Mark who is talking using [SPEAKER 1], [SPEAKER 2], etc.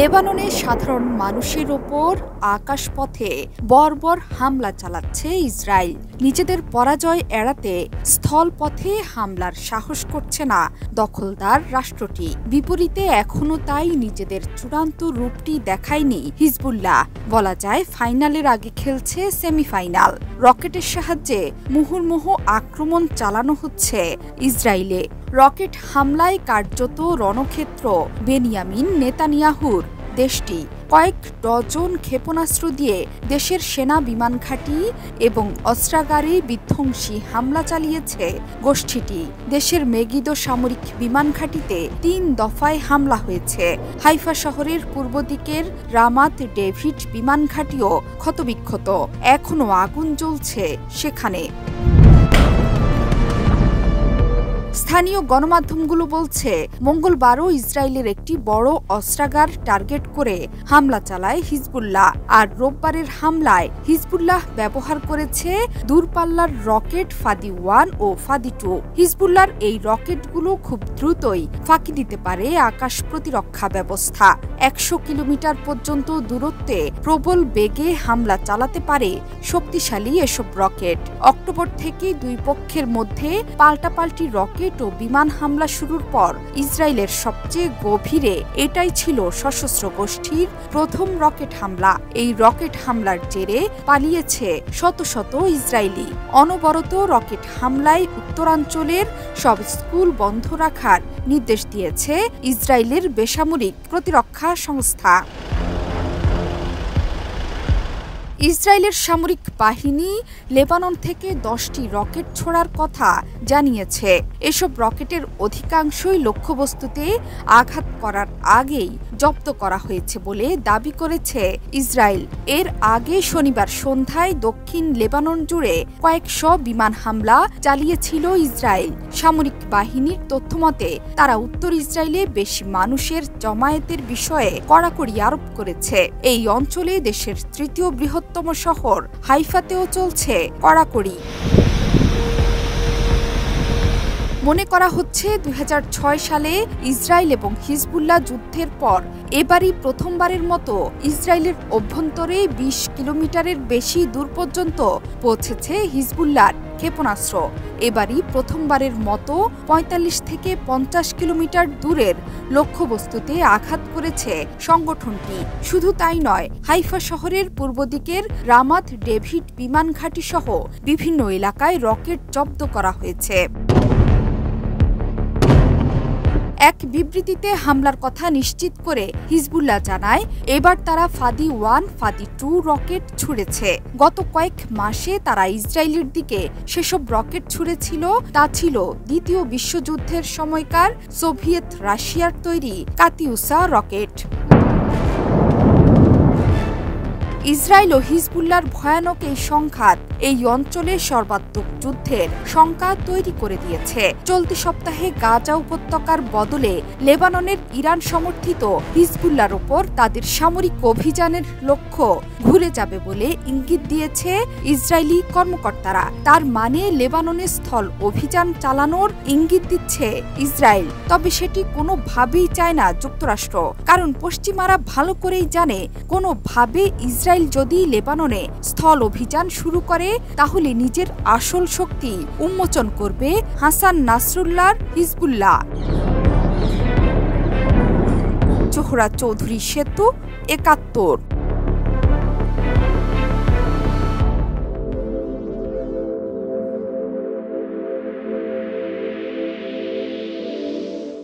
[SPEAKER 1] লেবাননে সাধারণ মানুষের ওপর আকাশপথে বর্বর হামলা চালাচ্ছে ইসরায়েল। নিজেদের পরাজয় এড়াতে স্থলপথে হামলার সাহস করছে না দখলদার রাষ্ট্রটি। বিপরীতে এখনও তাই নিজেদের চূড়ান্ত রূপটি দেখায়নি হিজবুল্লাহ। বলা যায় ফাইনালের আগে খেলছে সেমিফাইনাল। রকেটের সাহায্যে মুহুর্মুহু আক্রমণ চালানো হচ্ছে ইসরায়েলে। রকেট হামলায় কার্যত রণক্ষেত্র বেনিয়ামিন নেতানিয়াহুর দেশটি। কয়েক ডজন ক্ষেপণাস্ত্র দিয়ে দেশের সেনা বিমান ঘাঁটি এবং অস্ত্রাগারে বিধ্বংসী হামলা চালিয়েছে গোষ্ঠীটি। দেশের মেগিদো সামরিক বিমান ঘাঁটিতে ৩ দফায় হামলা হয়েছে। হাইফা শহরের পূর্ব দিকের রামাত ডেভিড বিমান ঘাঁটিও ক্ষতবিক্ষত। এখনও আগুন জ্বলছে সেখানে। স্থানীয় গণমাধ্যমগুলো বলছে মঙ্গলবারও ইসরায়েলের একটি বড় অস্ত্রাগার টার্গেট করে হামলা চালায় হিজবুল্লাহ। আর রোববারের হামলায় হিজবুল্লাহ ব্যবহার করেছে দূরপাল্লার রকেট ফাদি-1 ও ফাদি-2। হিজবুল্লাহর এই রকেটগুলো খুব দ্রুতই ফাঁকি দিতে পারে আকাশ প্রতিরক্ষা ব্যবস্থা। ১০০ কিলোমিটার পর্যন্ত দূরত্বে প্রবল বেগে হামলা চালাতে পারে শক্তিশালী এসব রকেট। অক্টোবর থেকে দুই পক্ষের মধ্যে পাল্টাপাল্টি রকেট ও বিমান হামলা শুরুর পর ইসরায়েলের সবচেয়ে গভীরে এটাই ছিল সশস্ত্র গোষ্ঠীর প্রথম রকেট হামলা। এই রকেট হামলার জেরে পালিয়েছে শত শত ইসরায়েলি। অনবরত রকেট হামলায় উত্তরাঞ্চলের সব স্কুল বন্ধ রাখার নির্দেশ দিয়েছে ইসরায়েলের বেসামরিক প্রতিরক্ষা সংস্থা। ইসরায়েলের সামরিক বাহিনী লেবানন থেকে 10টি রকেট ছোড়ার কথা জানিয়েছে। এসব রকেটের অধিকাংশই লক্ষ্যবস্তুতে আঘাত করার আগেই জব্দ করা হয়েছে বলে দাবি করেছে ইসরায়েল। এর আগে শনিবার সন্ধ্যায় দক্ষিণ লেবানন জুড়ে কয়েকশ বিমান হামলা চালিয়েছিল ইসরায়েল। সামরিক বাহিনীর তথ্যমতে তারা উত্তর ইসরায়েলে বেশি মানুষের জমায়েতের বিষয়ে কড়াকড়ি আরোপ করেছে। এই অঞ্চলে দেশের তৃতীয় বৃহত্তম শহর হাইফাতেও চলছে কড়াকড়ি। মনে করা হচ্ছে ২০০৬ সালে ইসরায়েল এবং হিজবুল্লাহ যুদ্ধের পর এবারই প্রথমবারের মতো ইসরায়েলের অভ্যন্তরে ২০ কিলোমিটারের বেশি দূর পর্যন্ত পৌঁছেছে হিজবুল্লাহর ক্ষেপণাস্ত্র। এবারই প্রথমবারের মতো ৪৫ থেকে ৫০ কিলোমিটার দূরের লক্ষ্যবস্তুতে আঘাত করেছে সংগঠনটি। শুধু তাই নয়, হাইফা শহরের পূর্ব দিকের রামাত ডেভিড বিমান ঘাঁটি সহ বিভিন্ন এলাকায় রকেট জব্দ করা হয়েছে। এক বিবৃতিতে হামলার কথা নিশ্চিত করে হিজবুল্লাহ জানায় এবার তারা ফাদি-1, ফাদি-2 রকেট ছুড়েছে। গত কয়েক মাসে তারা ইসরায়েলের দিকে সেসব রকেট ছুড়েছিল তা ছিল দ্বিতীয় বিশ্বযুদ্ধের সময়কার সোভিয়েত রাশিয়ার তৈরি কাতিউসা রকেট। ইসরায়েল ও হিজবুল্লাহর ভয়ানক এই সংঘাত এই অঞ্চলে সর্বাত্মক যুদ্ধের শঙ্কা তৈরি করে দিয়েছে। চলতি সপ্তাহে গাজা উপত্যকার বদলে লেবাননের ইরান সমর্থিত হিজবুল্লাহর ওপর তাদের সামরিক অভিযানের লক্ষ্য ঘুরে যাবে বলে ইঙ্গিত দিয়েছে ইসরায়েলি কর্মকর্তারা। তার মানে লেবাননে স্থল অভিযান চালানোর ইঙ্গিত দিচ্ছে ইসরায়েল। তবে সেটি কোনোভাবেই চায় না যুক্তরাষ্ট্র, কারণ পশ্চিমারা ভালো করেই জানে কোনোভাবে ইসরায়েল যদি লেবাননে স্থল অভিযান শুরু করে তাহলে নিজের আসল শক্তি উন্মোচন করবে হাসান নাসরুল্লাহর হিজবুল্লাহ। জোহরা চৌধুরী সেতু, ৭১।